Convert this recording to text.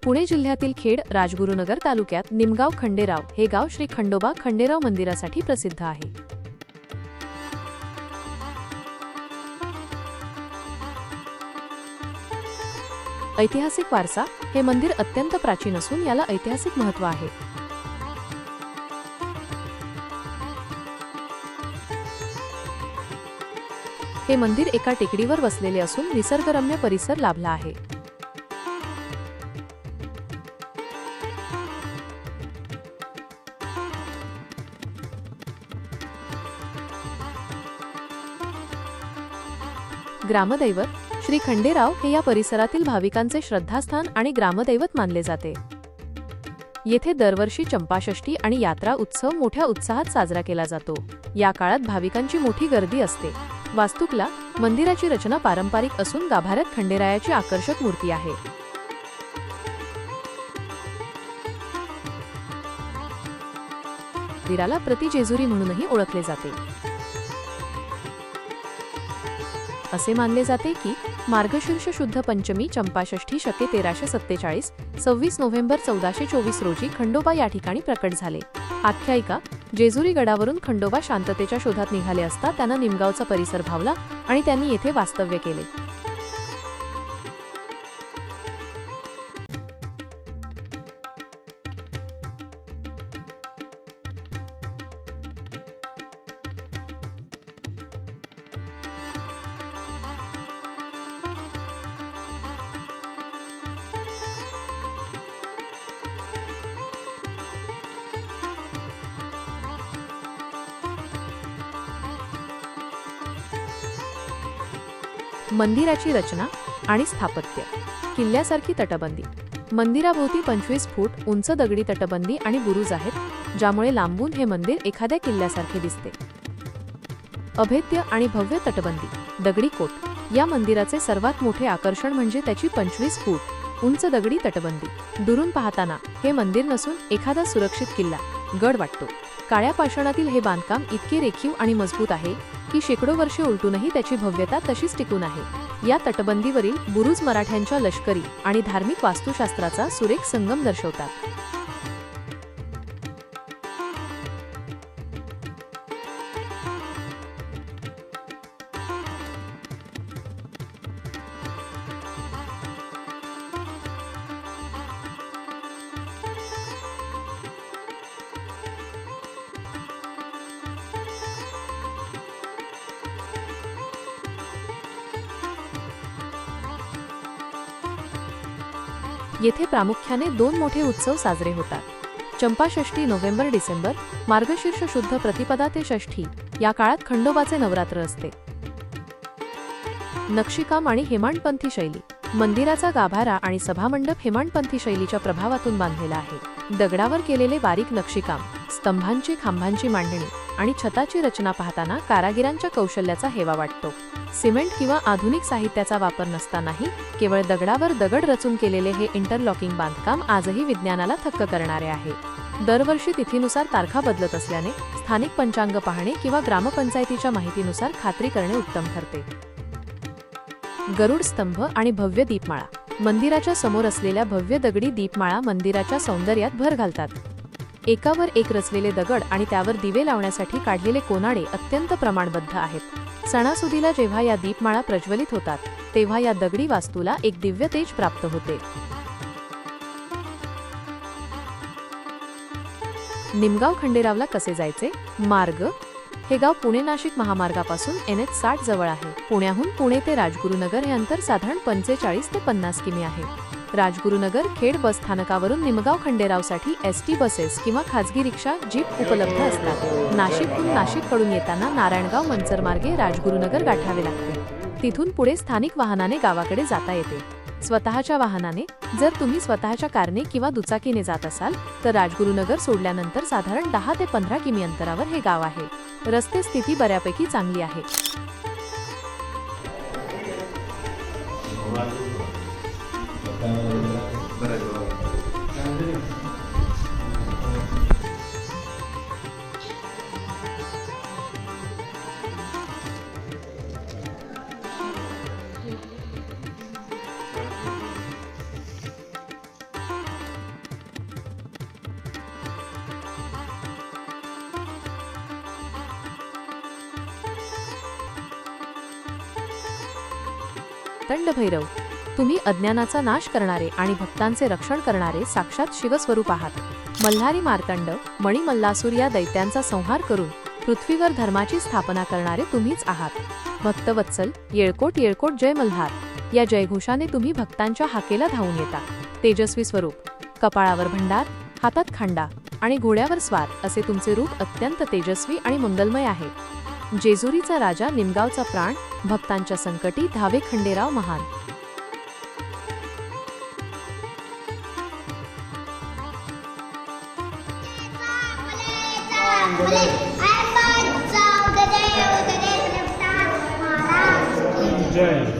पुणे जिल्ह्यातील खेड राजगुरुनगर तालुक्यात निमगाव खंडेराव हे गाव श्री खंडोबा खंडेराव मंदिरासाठी प्रसिद्ध आहे। ऐतिहासिक वारसा हे मंदिर अत्यंत प्राचीन असून याला ऐतिहासिक महत्त्व आहे। हे मंदिर एका टेकडीवर वसलेले असून निसर्गरम्य परिसर लाभला आहे। ग्रामदैवत श्री खंडेराव हे या परिसरातील भाविकांचे श्रद्धास्थान आणि ग्रामदैवत मानले जाते। येथे दरवर्षी चंपाषष्ठी आणि यात्रा उत्सव मोठ्या उत्साहात साजरा केला जातो। या काळात भाविकांची मोठी गर्दी असते। वास्तुकला मंदिराची रचना पारंपरिक असून गाभाऱ्यात खंडेरायाची आकर्षक मूर्ती आहे। मंदिराला प्रतिजेजुरी म्हणूनही ओळखले जाते। असे मानले जाते की मार्गशीर्ष शुद्ध पंचमी चंपाषष्ठी शके 1347 26 नोव्हेंबर 1424 रोजी खंडोबा या ठिकाणी प्रकट झाले। आख्यायिका जेजुरी गडावरून खंडोबा शांततेच्या शोधात निघाले असता त्यांना निमगावचा परिसर भावला आणि त्यांनी येथे वास्तव्य केले। मंदिराची रचना आणि स्थापत्य। किल्ल्यासारखी तटबंदी। मंदिराभोवती 25 फूट उंच दगडी तटबंदी आणि बुरुज आहेत, ज्यामुळे लांबून हे मंदिर एखाद्या किल्ल्यासारखे दिसते। अभेद्य आणि भव्य तटबंदी। दगडी कोट। या मंदिराचे सर्वात मोठे आकर्षण म्हणजे त्याची 25 फूट उंच दगडी तटबंदी। दुरून पाहताना हे मंदिर नसून एखादा सुरक्षित किल्ला गड वाटतो। काळ्या पाषाणातील हे बांधकाम इतके रेखीव आणि मजबूत आहे की शेकडो वर्षे उलटूनही त्याची भव्यता तशीच टिकून आहे। या तटबंदीवरील बुरुज मराठ्यांच्या लष्करी आणि धार्मिक वास्तुशास्त्राचा सुरेख संगम दर्शवतात। येथे प्रामुख्याने 2 मोठे उत्सव साजरे होतात। चंपाषष्ठी नोव्हेंबर-डिसेंबर, मार्गशीर्ष शुद्ध प्रतिपदा ते षष्ठी या काळात खंडोबाचे नवरात्र असते। नक्षीकाम आणि हेमाडपंथी शैली। मंदिराचा गाभारा आणि सभामंडप हेमाडपंथी शैलीच्या प्रभावातून बांधलेला आहे। दगडावर केलेले बारीक नक्षीकाम, स्तंभांची खांबांची मांडणी आणि छताची रचना पाहताना कारागिरांच्या कौशल्याचा हेवा वाटतो। सिमेंट किंवा आधुनिक साहित्याचा वापर नसतानाही केवळ दगडावर दगड रचून केलेले हे इंटरलॉकिंग बांधकाम आजही विज्ञानाला थक्क करणारे आहे। दरवर्षी तिथीनुसार तारखा बदलत असल्याने स्थानिक पंचांग पाहणे किंवा ग्रामपंचायतीच्या माहितीनुसार खात्री करणे उत्तम ठरते। गरुड स्तंभ आणि भव्य दीपमाळा। मंदिराच्या समोर असलेल्या भव्य दगडी दीपमाळा मंदिराच्या सौंदर्यात भर घालतात। एकावर एक रचलेले दगड आणि त्यावर दिवे लावण्यासाठी काढलेले कोनाडे अत्यंत प्रमाणबद्ध आहेत। सणासुदीला जेव्हा या दीपमाळा प्रज्वलित होतात तेव्हा या दगडी वास्तूला एक दिव्य तेज प्राप्त होते। निमगाव खंडेरावला कसे जायचे? मार्ग। हे गाव पुणे-नाशिक महामार्गापासून NH60 जवळ आहे। पुण्याहून पुणे ते राजगुरुनगर हे अंतर साधारण 45 ते 50 किमी आहे। राजगुरुनगर खेड बस स्थानकावरून निमगाव खंडेरावसाठी ST बसेस किंवा खाजगी रिक्षा जीप उपलब्ध असतात। नाशिकहून नाशिककडून येताना नारायणगाव मंचर मार्गे राजगुरुनगर गाठावे लागते। तिथून पुढे स्थानिक वाहनाने गावाकडे जाता येते। स्वतःच्या वाहनाने जर तुम्ही स्वतःच्या कारने किंवा दुचाकीने जात असाल तर राजगुरुनगर सोडल्यानंतर साधारण 10 ते 15 किमी अंतरावर हे गाव आहे। रस्ते स्थिती बऱ्यापैकी चांगली आहे। मार्तंड भैरव, तुम्ही अज्ञानाचा नाश करणारे आणि भक्तांचे रक्षण करणारे साक्षात शिवस्वरूप आहात. मल्हारी मार्तंड, मणिमल्लासूर या दैत्यांचा संहार करून पृथ्वीवर धर्माची स्थापना करणारे तुम्हीच आहात. भक्तवत्सल, येळकोट येळकोट जय मल्हार या जयघोषाने तुम्ही भक्तांच्या हाकेला धावून येता. तेजस्वी स्वरूप, कपाळावर भंडार, हातात खांडा आणि घोड्यावर स्वार असे तुमचे रूप अत्यंत तेजस्वी आणि मंगलमय आहे. जेजुरीचा राजा, निमगावचा प्राण, भक्तांच्या संकटी धावे खंडेराव महान. जय